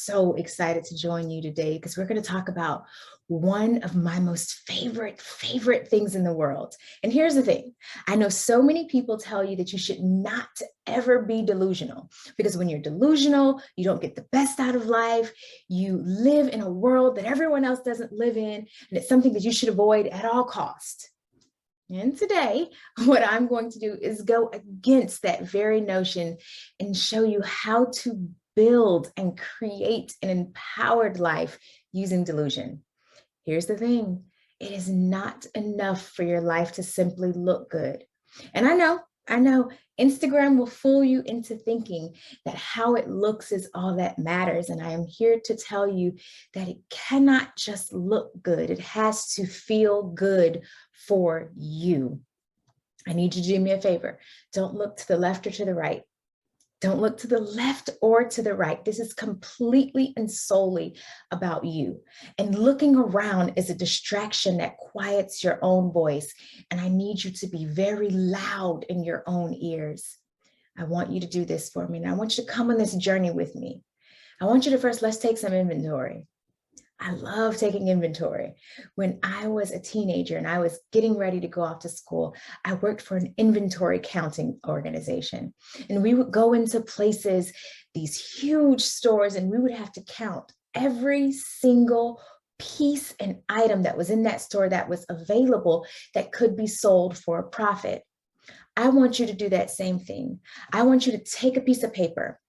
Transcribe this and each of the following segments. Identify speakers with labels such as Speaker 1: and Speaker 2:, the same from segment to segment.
Speaker 1: so excited to join you today because we're going to talk about one of my most favorite things in the world. And here's the thing. I know so many people tell you that you should not ever be delusional, because when you're delusional, you don't get the best out of life. You live in a world that everyone else doesn't live in, and it's something that you should avoid at all costs. And today, what I'm going to do is go against that very notion and show you how to build and create an empowered life using delusion. Here's the thing. It is not enough for your life to simply look good. And I know Instagram will fool you into thinking that how it looks is all that matters. And I am here to tell you that it cannot just look good. It has to feel good for you. I need you to do me a favor. Don't look to the left or to the right. Don't look to the left or to the right. This is completely and solely about you. And looking around is a distraction that quiets your own voice. And I need you to be very loud in your own ears. I want you to do this for me. And I want you to come on this journey with me. I want you to first, let's take some inventory. I love taking inventory. When I was a teenager and I was getting ready to go off to school, I worked for an inventory counting organization. And we would go into places, these huge stores, and we would have to count every single piece and item that was in that store that was available that could be sold for a profit. I want you to do that same thing. I want you to take a piece of paper.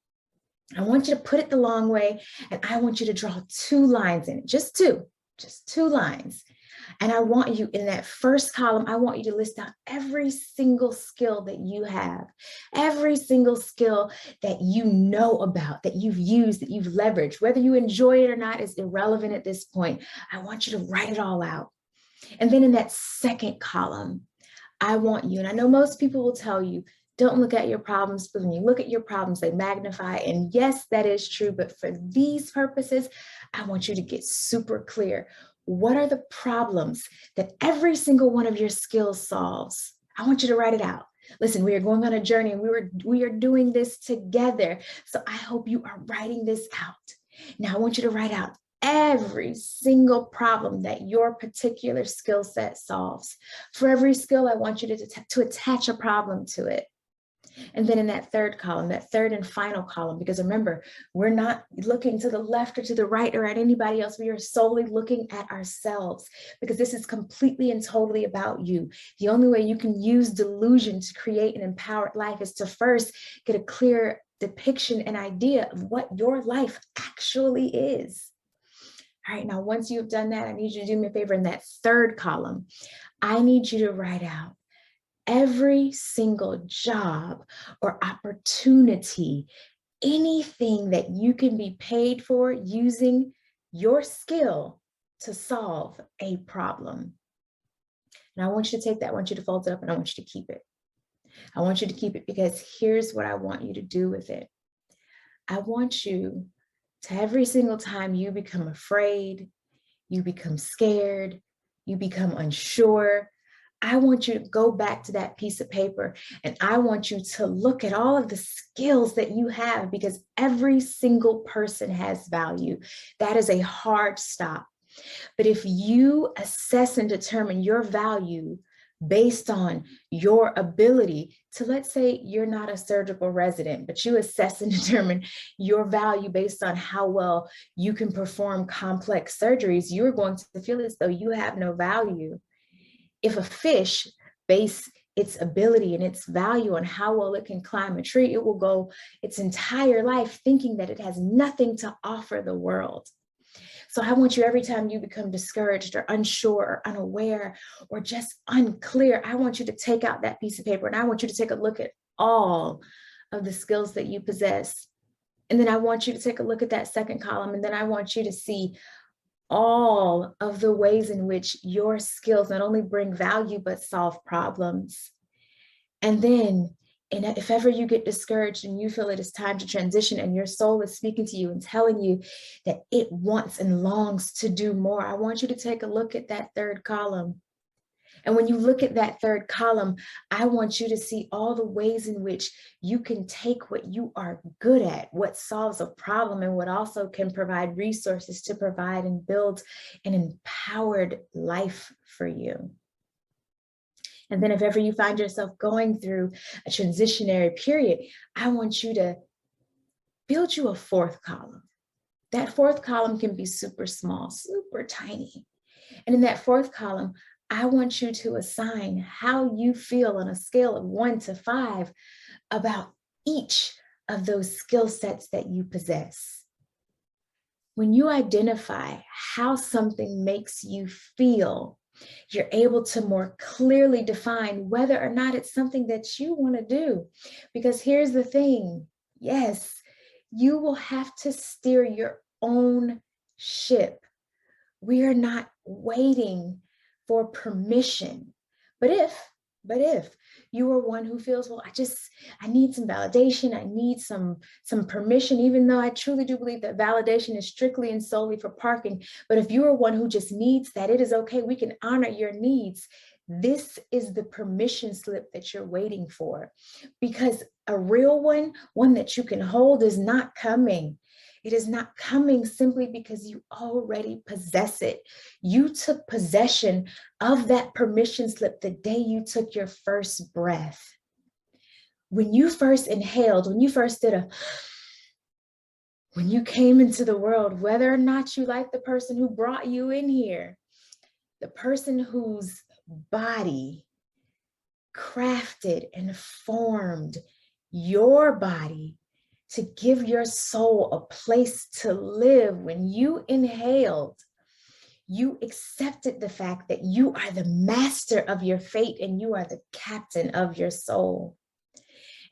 Speaker 1: I want you to put it the long way, and I want you to draw 2 lines in it, just two lines. And I want you in that first column, I want you to list out every single skill that you have, every single skill that you know about, that you've used, that you've leveraged. Whether you enjoy it or not is irrelevant at this point. I want you to write it all out. And then in that second column, I want you, and I know most people will tell you, don't look at your problems, but when you look at your problems, they magnify. And yes, that is true. But for these purposes, I want you to get super clear. What are the problems that every single one of your skills solves? I want you to write it out. Listen, we are going on a journey and we are doing this together. So I hope you are writing this out. Now I want you to write out every single problem that your particular skill set solves. For every skill, I want you to attach a problem to it. And then in that third column, that third and final column, because remember, we're not looking to the left or to the right or at anybody else. We are solely looking at ourselves, because this is completely and totally about you. The only way you can use delusion to create an empowered life is to first get a clear depiction and idea of what your life actually is. All right, now once you've done that, I need you to do me a favor. In that third column, I need you to write out every single job or opportunity, anything that you can be paid for using your skill to solve a problem. And I want you to take that, I want you to fold it up, and I want you to keep it. I want you to keep it because here's what I want you to do with it. I want you to, every single time you become afraid, you become scared, you become unsure, I want you to go back to that piece of paper, and I want you to look at all of the skills that you have, because every single person has value. That is a hard stop. But if you assess and determine your value based on your ability to, let's say you're not a surgical resident, but you assess and determine your value based on how well you can perform complex surgeries, you're going to feel as though you have no value. If a fish base its ability and its value on how well it can climb a tree, it will go its entire life thinking that it has nothing to offer the world. So I want you, every time you become discouraged or unsure or unaware or just unclear, I want you to take out that piece of paper, and I want you to take a look at all of the skills that you possess. And then I want you to take a look at that second column, and then I want you to see all of the ways in which your skills not only bring value, but solve problems. And then, if ever you get discouraged and you feel it is time to transition and your soul is speaking to you and telling you that it wants and longs to do more, I want you to take a look at that third column. And when you look at that third column, I want you to see all the ways in which you can take what you are good at, what solves a problem, and what also can provide resources to provide and build an empowered life for you. And then if ever you find yourself going through a transitionary period, I want you to build you a fourth column. That fourth column can be super small, super tiny. And in that fourth column, I want you to assign how you feel on a scale of 1 to 5 about each of those skill sets that you possess. When you identify how something makes you feel, you're able to more clearly define whether or not it's something that you want to do. Because here's the thing, yes, you will have to steer your own ship. We are not waiting for permission. But if you are one who feels, well, I need some validation, I need some permission, even though I truly do believe that validation is strictly and solely for parking. But if you are one who just needs that, it is okay. We can honor your needs. This is the permission slip that you're waiting for, because a real one that you can hold, is not coming. It is not coming simply because you already possess it. You took possession of that permission slip the day you took your first breath. When you first inhaled, when you first when you came into the world, whether or not you like the person who brought you in here, the person whose body crafted and formed your body to give your soul a place to live, when you inhaled, you accepted the fact that you are the master of your fate and you are the captain of your soul.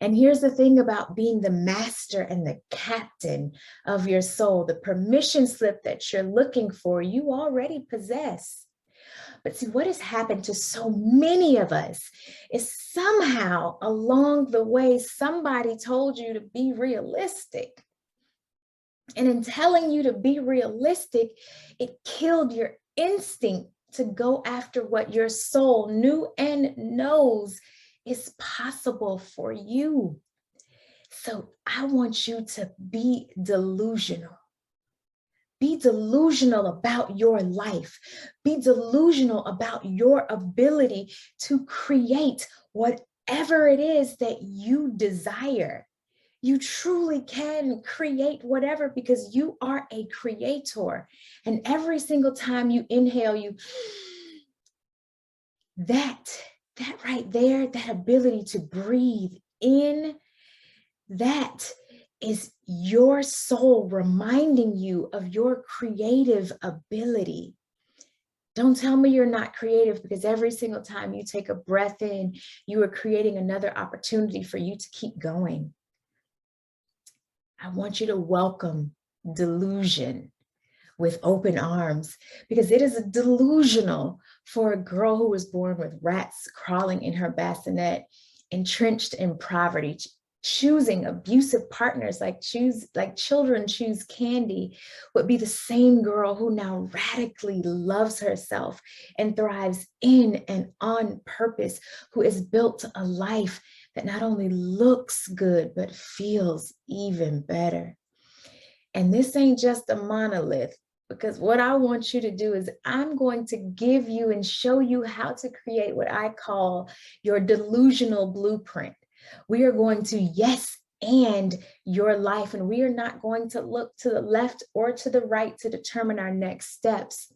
Speaker 1: And here's the thing about being the master and the captain of your soul, the permission slip that you're looking for, you already possess. But see, what has happened to so many of us is somehow along the way, somebody told you to be realistic. And in telling you to be realistic, it killed your instinct to go after what your soul knew and knows is possible for you. So I want you to be delusional. Be delusional about your life. Be delusional about your ability to create whatever it is that you desire. You truly can create whatever, because you are a creator. And every single time you inhale, that right there, that ability to breathe in, that is your soul reminding you of your creative ability. Don't tell me you're not creative, because every single time you take a breath in, you are creating another opportunity for you to keep going. I want you to welcome delusion with open arms, because it is delusional for a girl who was born with rats crawling in her bassinet, entrenched in poverty, choosing abusive partners like children choose candy, would be the same girl who now radically loves herself and thrives in and on purpose, who has built a life that not only looks good, but feels even better. And this ain't just a monolith, because what I want you to do is I'm going to give you and show you how to create what I call your delusional blueprint. We are going to yes and your life, and we are not going to look to the left or to the right to determine our next steps.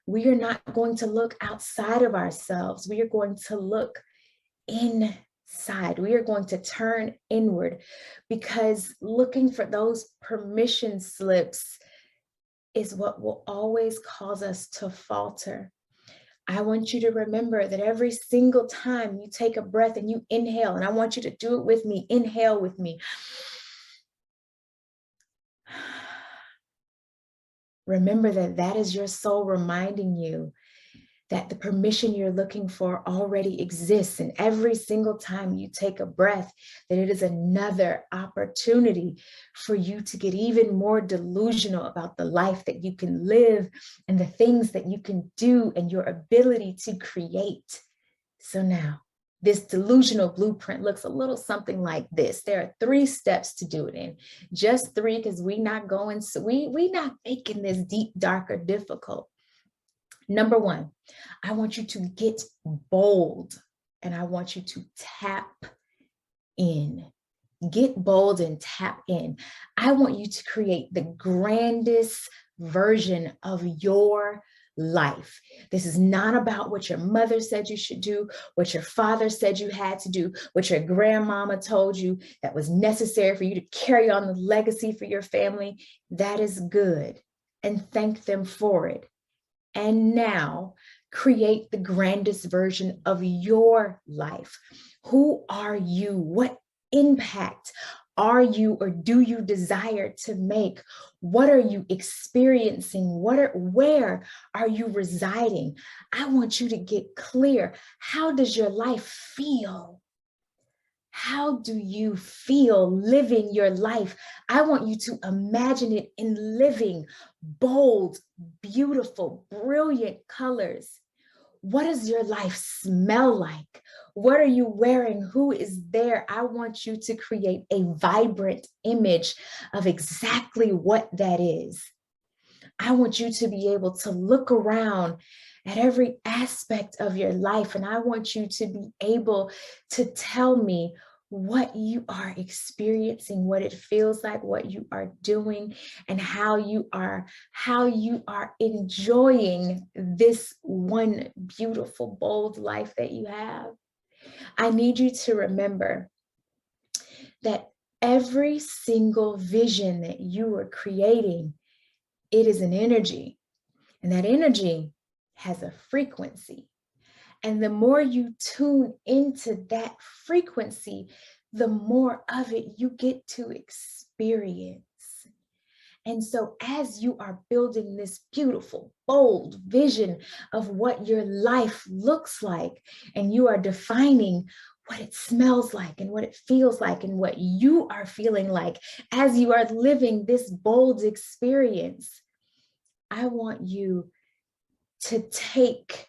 Speaker 1: We are not going to look outside of ourselves. We are going to look inside. We are going to turn inward, because looking for those permission slips is what will always cause us to falter. I want you to remember that every single time you take a breath and you inhale, and I want you to do it with me, inhale with me. Remember that that is your soul reminding you that the permission you're looking for already exists. And every single time you take a breath, that it is another opportunity for you to get even more delusional about the life that you can live and the things that you can do and your ability to create. So now, this delusional blueprint looks a little something like this. There are 3 steps to do it in. Just 3, because we not making this deep, dark, or difficult. Number 1, I want you to get bold, and I want you to tap in. Get bold and tap in. I want you to create the grandest version of your life. This is not about what your mother said you should do, what your father said you had to do, what your grandmama told you that was necessary for you to carry on the legacy for your family. That is good, and thank them for it. And now create the grandest version of your life. Who are you? What impact are you or do you desire to make? What are you experiencing? Where are you residing? I want you to get clear. How does your life feel? How do you feel living your life? I want you to imagine it in living, bold, beautiful, brilliant colors. What does your life smell like? What are you wearing? Who is there? I want you to create a vibrant image of exactly what that is. I want you to be able to look around at every aspect of your life, and I want you to be able to tell me what you are experiencing, what it feels like, what you are doing, and how you are enjoying this one beautiful, bold life that you have. I need you to remember that every single vision that you are creating, it is an energy, and that energy has a frequency. And the more you tune into that frequency, the more of it you get to experience. And so as you are building this beautiful, bold vision of what your life looks like, and you are defining what it smells like and what it feels like and what you are feeling like as you are living this bold experience, I want you to take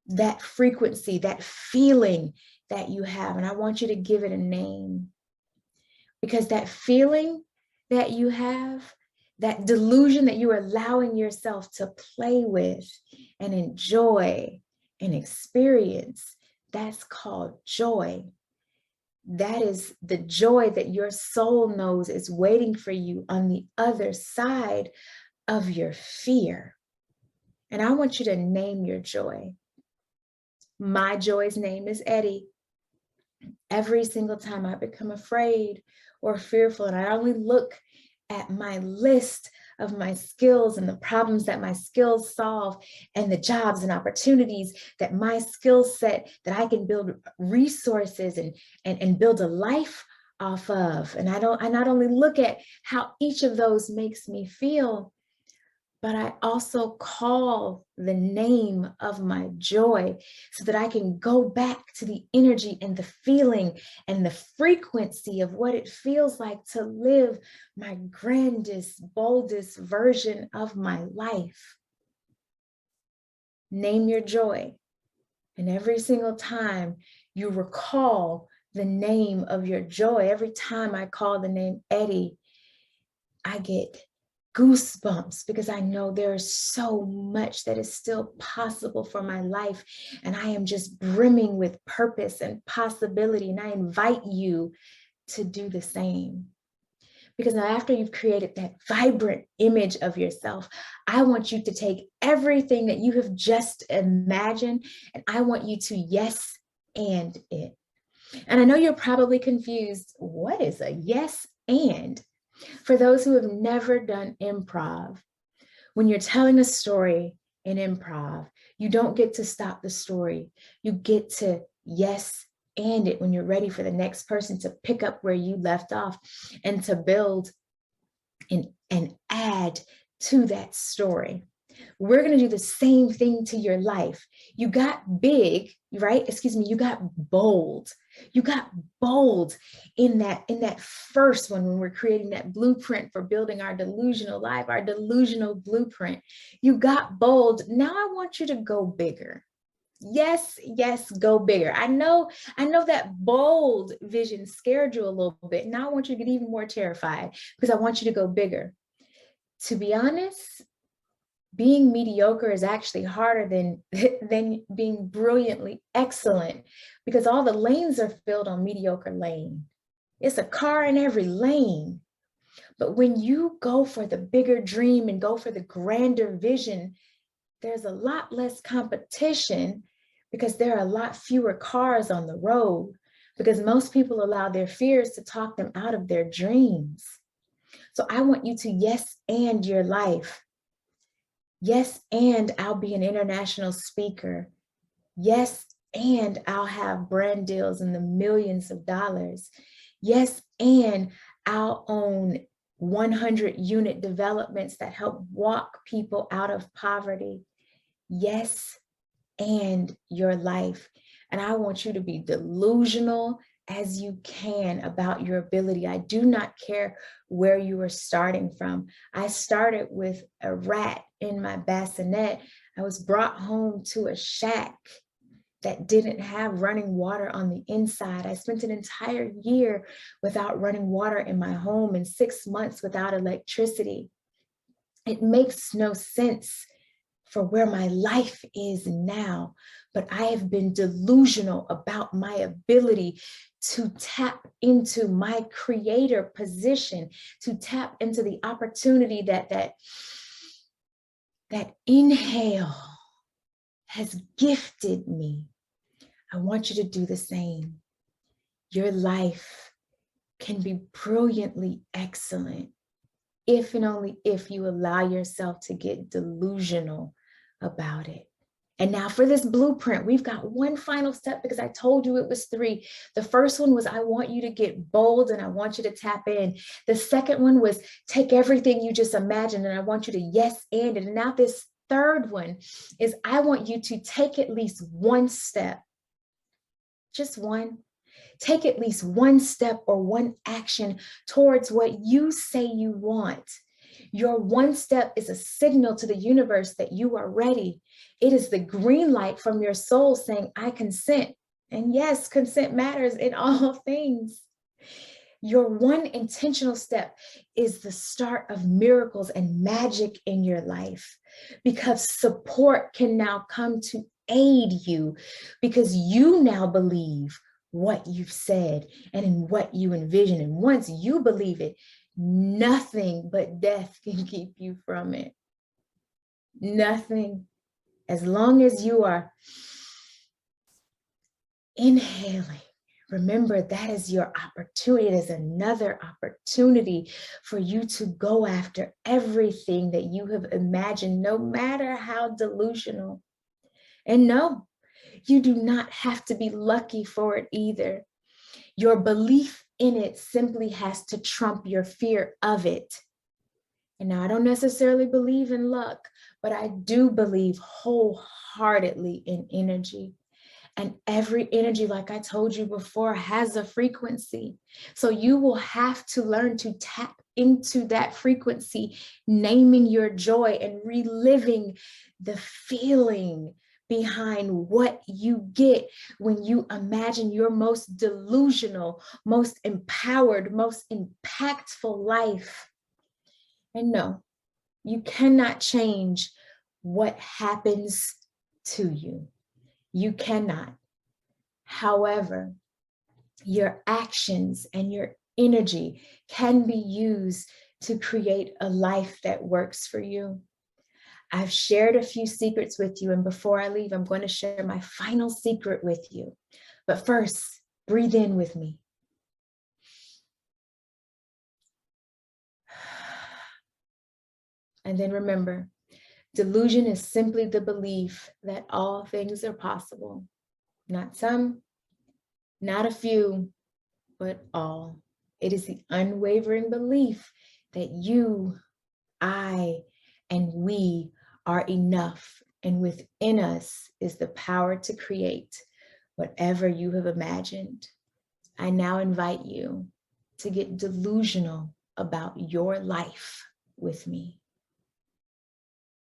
Speaker 1: that frequency, that feeling that you have, and I want you to give it a name, because that feeling that you have, that delusion that you are allowing yourself to play with and enjoy and experience, that's called joy. That is the joy that your soul knows is waiting for you on the other side of your fear. And I want you to name your joy. My joy's name is Eddie. Every single time I become afraid or fearful, and I only look at my list of my skills and the problems that my skills solve and the jobs and opportunities that my skill set that I can build resources and build a life off of. And I not only look at how each of those makes me feel, but I also call the name of my joy so that I can go back to the energy and the feeling and the frequency of what it feels like to live my grandest, boldest version of my life. Name your joy. And every single time you recall the name of your joy, every time I call the name Eddie, I get goosebumps, because I know there is so much that is still possible for my life, and I am just brimming with purpose and possibility, and I invite you to do the same. Because now, after you've created that vibrant image of yourself, I want you to take everything that you have just imagined, and I want you to yes and it. And I know you're probably confused. What is a yes and? For those who have never done improv, when you're telling a story in improv, you don't get to stop the story. You get to yes and it when you're ready for the next person to pick up where you left off and to build and add to that story. We're going to do the same thing to your life. You got big, right? You got bold. You got bold in that first one when we're creating that blueprint for building our delusional life, our delusional blueprint. You got bold. Now I want you to go bigger. Yes, yes, go bigger. I know that bold vision scared you a little bit. Now I want you to get even more terrified because I want you to go bigger. To be honest, being mediocre is actually harder than being brilliantly excellent, because all the lanes are filled on mediocre lane. It's a car in every lane. But when you go for the bigger dream and go for the grander vision, there's a lot less competition because there are a lot fewer cars on the road, because most people allow their fears to talk them out of their dreams. So I want you to yes and your life. Yes, and I'll be an international speaker. Yes, and I'll have brand deals in the millions of dollars. Yes, and I'll own 100-unit developments that help walk people out of poverty. Yes, and your life. And I want you to be delusional as you can about your ability. I do not care where you are starting from. I started with a rat in my bassinet. I was brought home to a shack that didn't have running water on the inside. I spent an entire year without running water in my home and 6 months without electricity. It makes no sense for where my life is now, but I have been delusional about my ability to tap into my creator position, to tap into the opportunity that inhale has gifted me. I want you to do the same. Your life can be brilliantly excellent if and only if you allow yourself to get delusional about it. And now for this blueprint, we've got one final step because I told you it was 3. The first one was I want you to get bold and I want you to tap in. The second one was take everything you just imagined and I want you to yes and it. And now this third one is I want you to take at least one step, just one. Take at least one step or one action towards what you say you want. Your one step is a signal to the universe that you are ready. It is the green light from your soul saying, I consent. And yes, consent matters in all things. Your one intentional step is the start of miracles and magic in your life, because support can now come to aid you because you now believe what you've said and in what you envision. And once you believe it, nothing but death can keep you from it. Nothing. As long as you are inhaling, remember that is your opportunity. It is another opportunity for you to go after everything that you have imagined, no matter how delusional. And no, you do not have to be lucky for it either. Your belief in it simply has to trump your fear of it. And now I don't necessarily believe in luck, but I do believe wholeheartedly in energy. And every energy, like I told you before, has a frequency. So you will have to learn to tap into that frequency, naming your joy and reliving the feeling behind what you get when you imagine your most delusional, most empowered, most impactful life. And no, you cannot change what happens to you. You cannot. However, your actions and your energy can be used to create a life that works for you. I've shared a few secrets with you, and before I leave, I'm going to share my final secret with you. But first, breathe in with me. And then remember, delusion is simply the belief that all things are possible. Not some, not a few, but all. It is the unwavering belief that you, I, and we are enough. And within us is the power to create whatever you have imagined. I now invite you to get delusional about your life with me.